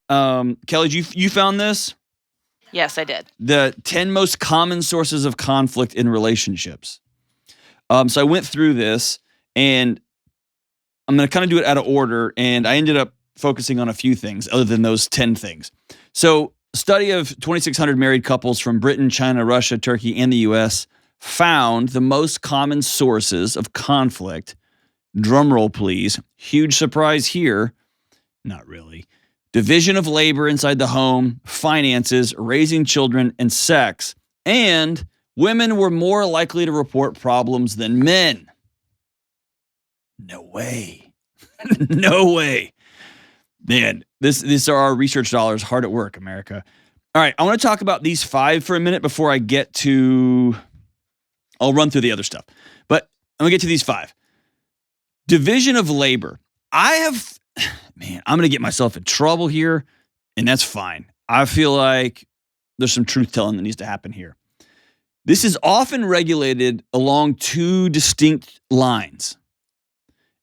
Kelly, you found this? Yes, I did. The 10 most common sources of conflict in relationships. So I went through this, and I'm going to kind of do it out of order, and I ended up focusing on a few things other than those 10 things. So a study of 2,600 married couples from Britain, China, Russia, Turkey, and the U.S. found the most common sources of conflict. Drum roll, please. Huge surprise here. Not really. Division of labor inside the home, finances, raising children, and sex. And women were more likely to report problems than men. No way. No way. Man, these are our research dollars hard at work, America. All right, I want to talk about these 5 for a minute before I get to... I'll run through the other stuff. But I'm going to get to these 5. Division of labor. I'm going to get myself in trouble here, and that's fine. I feel like there's some truth telling that needs to happen here. This is often regulated along 2 distinct lines.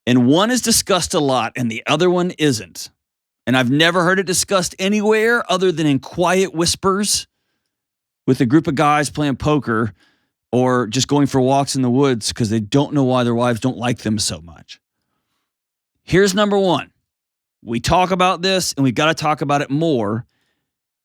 And one is discussed a lot, and the other one isn't. And I've never heard it discussed anywhere other than in quiet whispers with a group of guys playing poker or just going for walks in the woods because they don't know why their wives don't like them so much. Here's number 1. We talk about this, and we've got to talk about it more.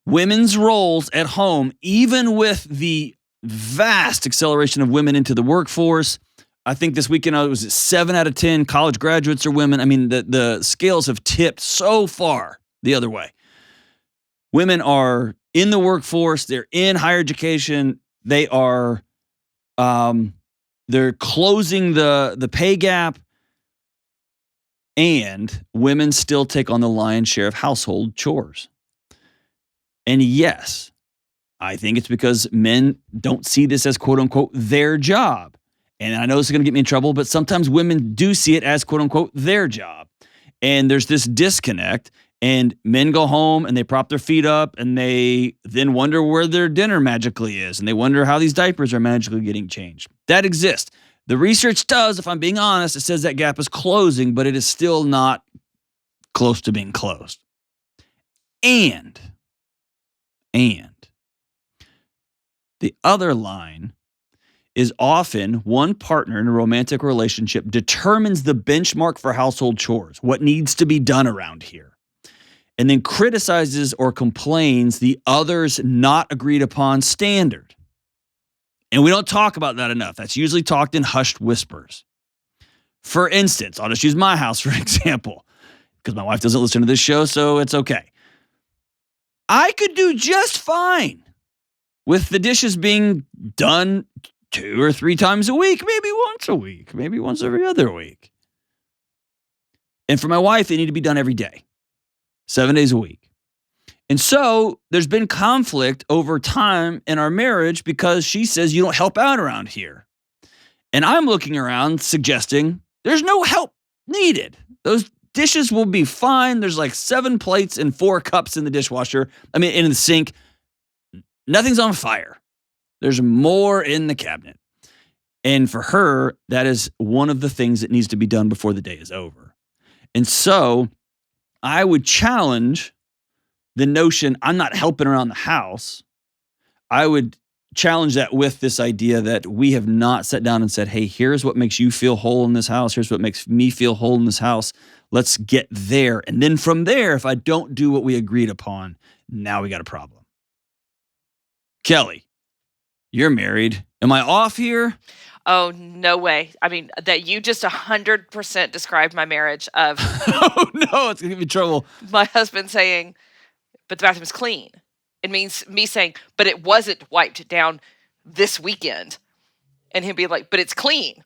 Women's roles at home, even with the vast acceleration of women into the workforce. I think this weekend it was 7 out of 10 college graduates are women. I mean, the scales have tipped so far the other way. Women are in the workforce. They're in higher education. They are, they're closing the pay gap. And women still take on the lion's share of household chores. And yes, I think it's because men don't see this as quote unquote their job. And I know this is going to get me in trouble, but sometimes women do see it as quote unquote their job. And there's this disconnect, and men go home and they prop their feet up and they then wonder where their dinner magically is. And they wonder how these diapers are magically getting changed. That exists. The research does, if I'm being honest, it says that gap is closing, but it is still not close to being closed. And the other line is often one partner in a romantic relationship determines the benchmark for household chores, what needs to be done around here, and then criticizes or complains the other's not agreed upon standard. And we don't talk about that enough. That's usually talked in hushed whispers. For instance, I'll just use my house for example, because my wife doesn't listen to this show, so it's okay. I could do just fine with the dishes being done 2 or 3 times a week, maybe once a week, maybe once every other week. And for my wife, they need to be done every day, 7 days a week. And so there's been conflict over time in our marriage because she says you don't help out around here. And I'm looking around suggesting there's no help needed. Those dishes will be fine. There's like 7 plates and 4 cups in the dishwasher. I mean, in the sink. Nothing's on fire. There's more in the cabinet. And for her, that is one of the things that needs to be done before the day is over. And so I would challenge the notion I'm not helping around the house. I would challenge that with this idea that we have not sat down and said, hey, here's what makes you feel whole in this house. Here's what makes me feel whole in this house. Let's get there. And then from there, if I don't do what we agreed upon, now we got a problem. Kelly, you're married. Am I off here? Oh, no way. I mean, that you just 100% described my marriage of Oh, no, it's going to give me trouble. my husband saying, but the bathroom's clean. It means me saying, but it wasn't wiped down this weekend. And him being like, but it's clean.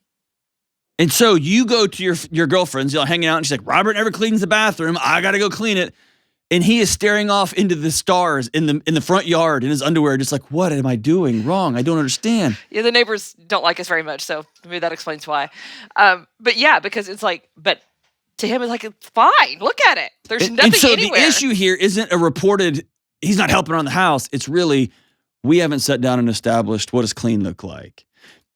And so you go to your girlfriend's, you're hanging out, and she's like, Robert never cleans the bathroom. I got to go clean it. And he is staring off into the stars in the front yard in his underwear, just like, what am I doing wrong? I don't understand. Yeah, the neighbors don't like us very much, so maybe that explains why. But yeah, because it's like, but to him, it's like, it's fine. Look at it. There's nothing and so anywhere. The issue here isn't a reported, he's not helping around the house. It's really, we haven't sat down and established what does clean look like.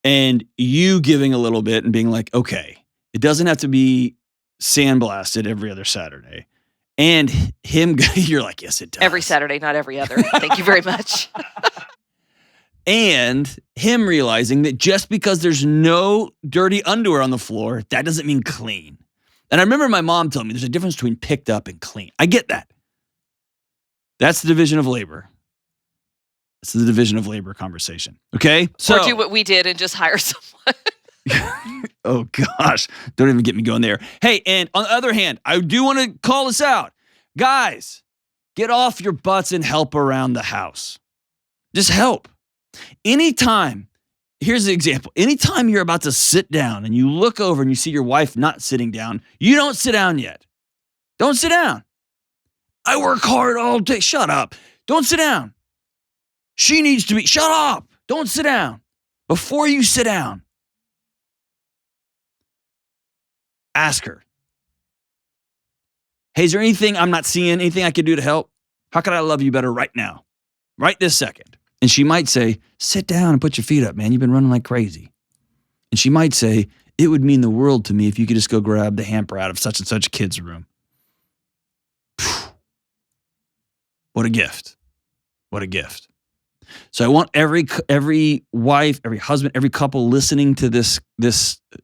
And you giving a little bit and being like, okay, it doesn't have to be sandblasted every other Saturday. And him, you're like, yes, it does. Every Saturday, not every other. Thank you very much. And him realizing that just because there's no dirty underwear on the floor, that doesn't mean clean. And I remember my mom telling me there's a difference between picked up and clean. I get that. That's the division of labor. It's the division of labor conversation. Okay? Or do what we did and just hire someone. Oh, gosh. Don't even get me going there. Hey, and on the other hand, I do want to call this out. Guys, get off your butts and help around the house. Just help. Anytime, here's the example. Anytime you're about to sit down and you look over and you see your wife not sitting down, you don't sit down yet. Don't sit down. I work hard all day. Shut up. Don't sit down. She needs to be, shut up. Don't sit down. Before you sit down, ask her, hey, is there anything I'm not seeing, anything I can do to help? How can I love you better right now? Right this second. And she might say, sit down and put your feet up, man. You've been running like crazy. And she might say, it would mean the world to me if you could just go grab the hamper out of such and such kid's room. What a gift. What a gift. So I want every wife, every husband, every couple listening to this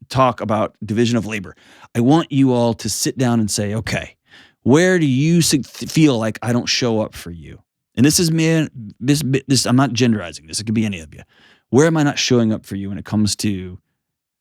talk about division of labor. I want you all to sit down and say, okay, where do you feel like I don't show up for you? And this is, man, this I'm not genderizing this. It could be any of you. Where am I not showing up for you when it comes to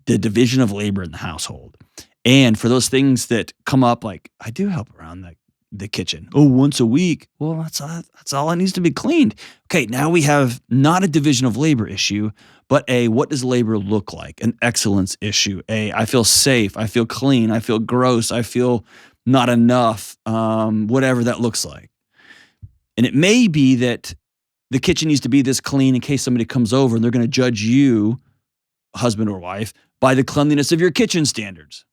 the division of labor in the household? And for those things that come up, like I do help around the kitchen. Oh, once a week. Well, that's all it needs to be cleaned. Okay, now we have not a division of labor issue, but a what does labor look like? An excellence issue. I feel safe. I feel clean. I feel gross. I feel not enough. Whatever that looks like. And it may be that the kitchen needs to be this clean in case somebody comes over and they're going to judge you, husband or wife, by the cleanliness of your kitchen standards.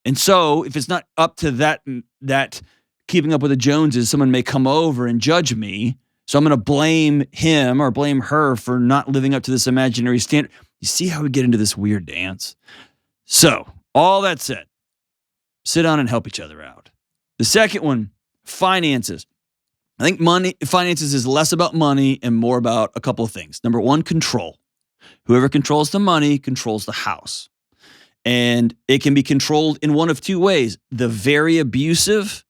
And so if it's not up to that keeping up with the Joneses, someone may come over and judge me. So I'm going to blame him or blame her for not living up to this imaginary standard. You see how we get into this weird dance? So all that said, sit down and help each other out. The second one, finances. I think finances is less about money and more about a couple of things. Number one, control. Whoever controls the money controls the house. And it can be controlled in one of two ways. The very abusive,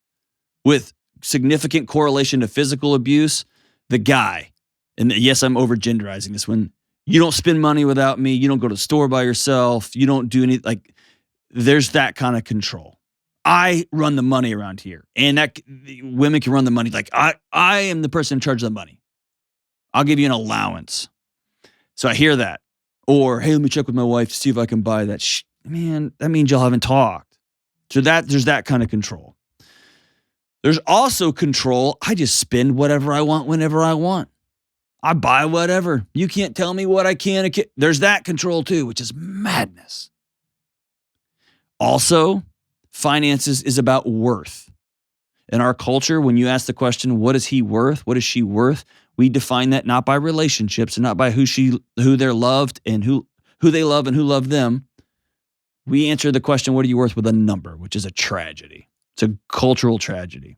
with significant correlation to physical abuse, the guy. And yes, I'm over-genderizing this one. You don't spend money without me. You don't go to the store by yourself. You don't do any, like, there's that kind of control. I run the money around here. And women can run the money. Like, I am the person in charge of the money. I'll give you an allowance. So I hear that. Or, hey, let me check with my wife to see if I can buy that. Man, that means y'all haven't talked. So there's that kind of control. There's also control. I just spend whatever I want whenever I want. I buy whatever. You can't tell me what I can and can't. There's that control too, which is madness. Also, finances is about worth. In our culture, when you ask the question, what is he worth? What is she worth? We define that not by relationships and not by who they're loved and who they love and who love them. We answer the question, what are you worth, with a number, which is a tragedy. It's a cultural tragedy.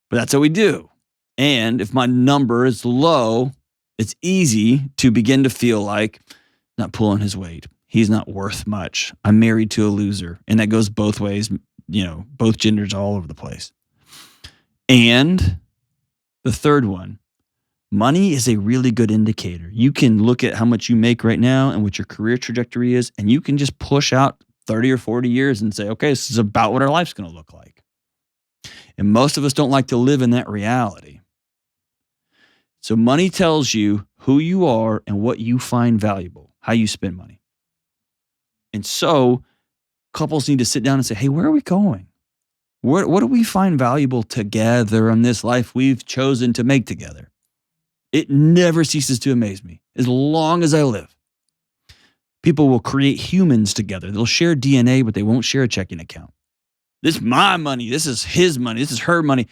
But that's what we do. And if my number is low, it's easy to begin to feel like not pulling his weight. He's not worth much. I'm married to a loser. And that goes both ways, both genders all over the place. And the third one, money is a really good indicator. You can look at how much you make right now and what your career trajectory is, and you can just push out 30 or 40 years and say, okay, this is about what our life's going to look like. And most of us don't like to live in that reality. So money tells you who you are and what you find valuable, how you spend money. And so couples need to sit down and say, hey, where are we going? What do we find valuable together in this life we've chosen to make together? It never ceases to amaze me as long as I live. People will create humans together. They'll share DNA, but they won't share a checking account. This is my money. This is his money. This is her money.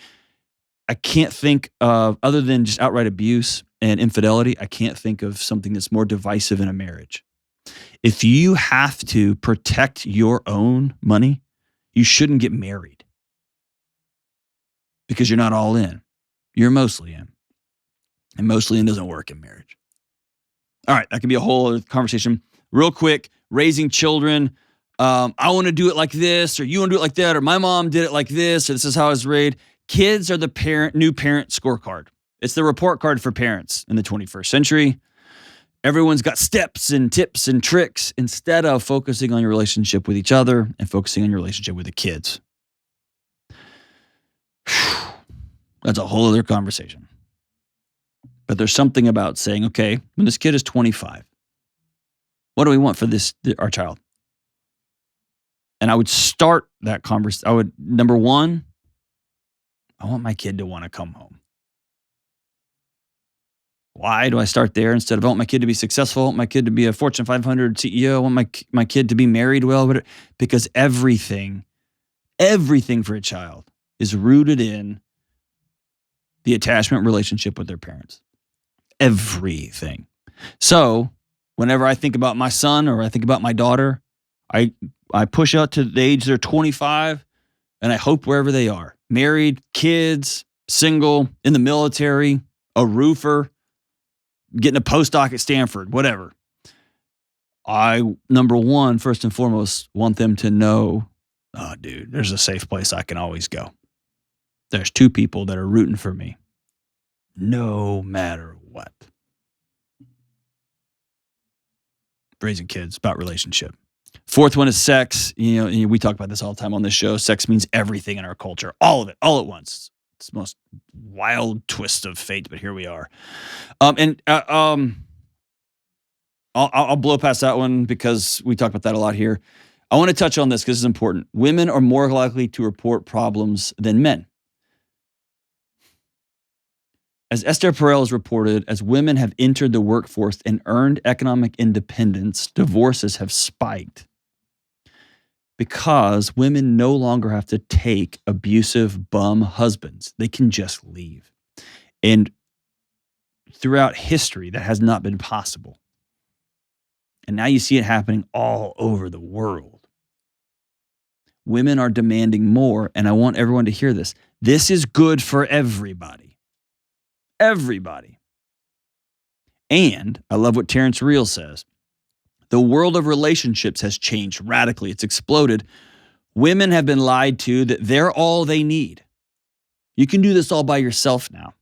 I can't think of, other than just outright abuse and infidelity, I can't think of something that's more divisive in a marriage. If you have to protect your own money, you shouldn't get married. because you're not all in. You're mostly in. And mostly in doesn't work in marriage. All right, that could be a whole other conversation. Real quick, raising children. I want to do it like this, or you want to do it like that, or my mom did it like this, or this is how I was raised. Kids are the new parent scorecard. It's the report card for parents in the 21st century. Everyone's got steps and tips and tricks instead of focusing on your relationship with each other and focusing on your relationship with the kids. That's a whole other conversation. But there's something about saying, okay, when this kid is 25, what do we want for our child? And I would start that conversation. Number one, I want my kid to want to come home. Why do I start there instead of I want my kid to be successful? I want my kid to be a Fortune 500 CEO. I want my kid to be married well. Because everything for a child is rooted in the attachment relationship with their parents. Everything. So whenever I think about my son or I think about my daughter, I push out to the age they're 25, and I hope wherever they are, married, kids, single, in the military, a roofer, getting a postdoc at Stanford, whatever. Number one, first and foremost, want them to know, oh, dude, there's a safe place I can always go. There's two people that are rooting for me, no matter what. Raising kids, about relationship. Fourth one is sex. We talk about this all the time on this show. Sex means everything in our culture, all of it, all at once. It's the most wild twist of fate, but here we are. I'll blow past that one because we talk about that a lot here. I want to touch on this because it's important. Women are more likely to report problems than men. As Esther Perel has reported, as women have entered the workforce and earned economic independence, divorces have spiked because women no longer have to take abusive bum husbands. They can just leave. And throughout history, that has not been possible. And now you see it happening all over the world. Women are demanding more, and I want everyone to hear this. This is good for everybody. Everybody. And I love what Terrence Real says. The world of relationships has changed radically. It's exploded. Women have been lied to that they're all they need. You can do this all by yourself now.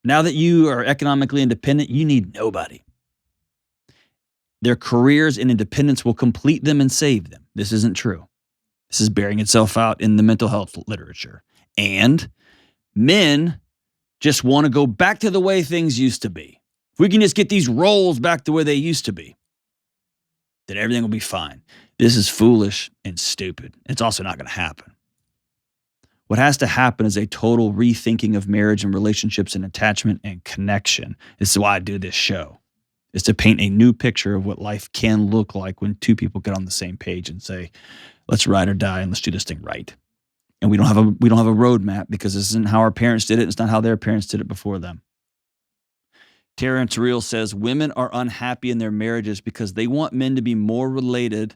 Now that you are economically independent, you need nobody. Their careers and independence will complete them and save them. This isn't true. This is bearing itself out in the mental health literature. And men just want to go back to the way things used to be. If we can just get these roles back the way they used to be, then everything will be fine. This is foolish and stupid. It's also not going to happen. What has to happen is a total rethinking of marriage and relationships and attachment and connection. This is why I do this show, is to paint a new picture of what life can look like when two people get on the same page and say, let's ride or die and let's do this thing right. And we don't have a roadmap because this isn't how our parents did it. It's not how their parents did it before them. Terrence Real says women are unhappy in their marriages because they want men to be more relatable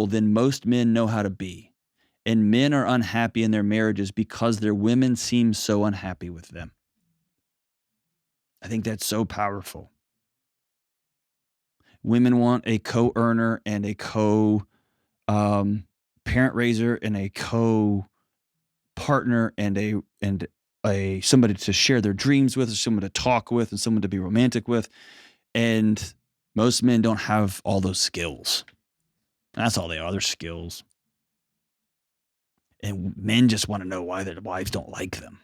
than most men know how to be. And men are unhappy in their marriages because their women seem so unhappy with them. I think that's so powerful. Women want a co-earner and a parent raiser and a co-partner and a somebody to share their dreams with, or someone to talk with, and someone to be romantic with. And most men don't have all those skills. That's all they are. They're skills. And men just want to know why their wives don't like them.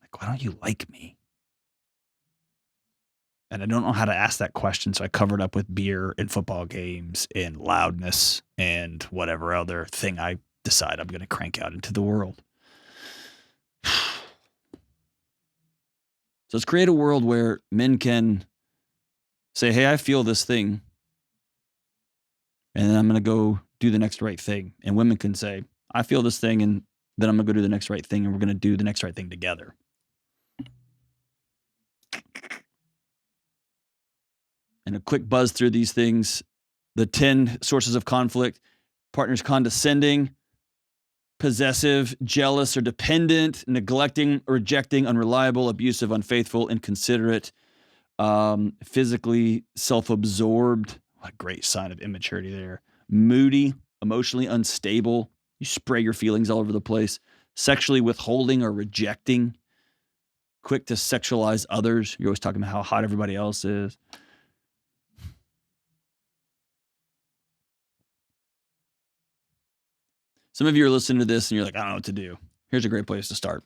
Like, why don't you like me? And I don't know how to ask that question, so I covered up with beer and football games and loudness and whatever other thing I decide I'm going to crank out into the world. So let's create a world where men can say, hey, I feel this thing, and then I'm going to go do the next right thing. And women can say, I feel this thing, and then I'm going to go do the next right thing, and we're going to do the next right thing together. And a quick buzz through these things. The 10 sources of conflict: partners condescending, possessive, jealous, or dependent, neglecting, rejecting, unreliable, abusive, unfaithful, inconsiderate, physically self-absorbed. What a great sign of immaturity there. Moody, emotionally unstable. You spray your feelings all over the place. Sexually withholding or rejecting. Quick to sexualize others. You're always talking about how hot everybody else is. Some of you are listening to this and you're like, I don't know what to do. Here's a great place to start.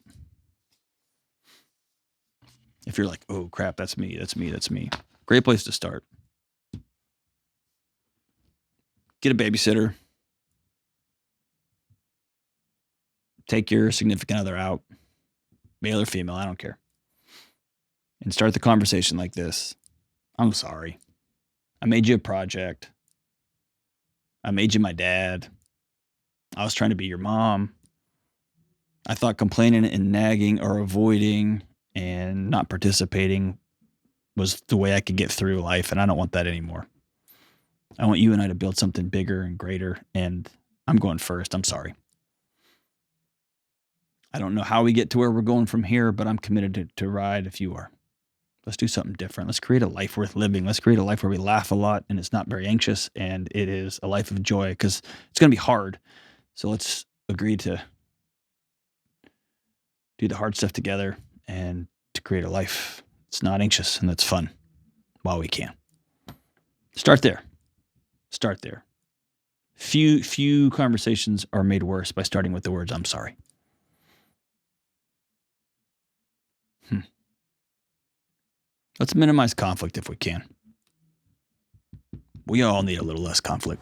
If you're like, oh crap, that's me. Great place to start. Get a babysitter. Take your significant other out, male or female, I don't care. And start the conversation like this. I'm sorry. I made you a project. I made you my dad. I was trying to be your mom. I thought complaining and nagging or avoiding and not participating was the way I could get through life, and I don't want that anymore. I want you and I to build something bigger and greater, and I'm going first. I'm sorry. I don't know how we get to where we're going from here, but I'm committed to ride if you are. Let's do something different. Let's create a life worth living. Let's create a life where we laugh a lot and it's not very anxious, and it is a life of joy, because it's going to be hard. So let's agree to do the hard stuff together and to create a life that's not anxious and that's fun while we can. Start there. Few conversations are made worse by starting with the words, I'm sorry. Let's minimize conflict if we can. We all need a little less conflict.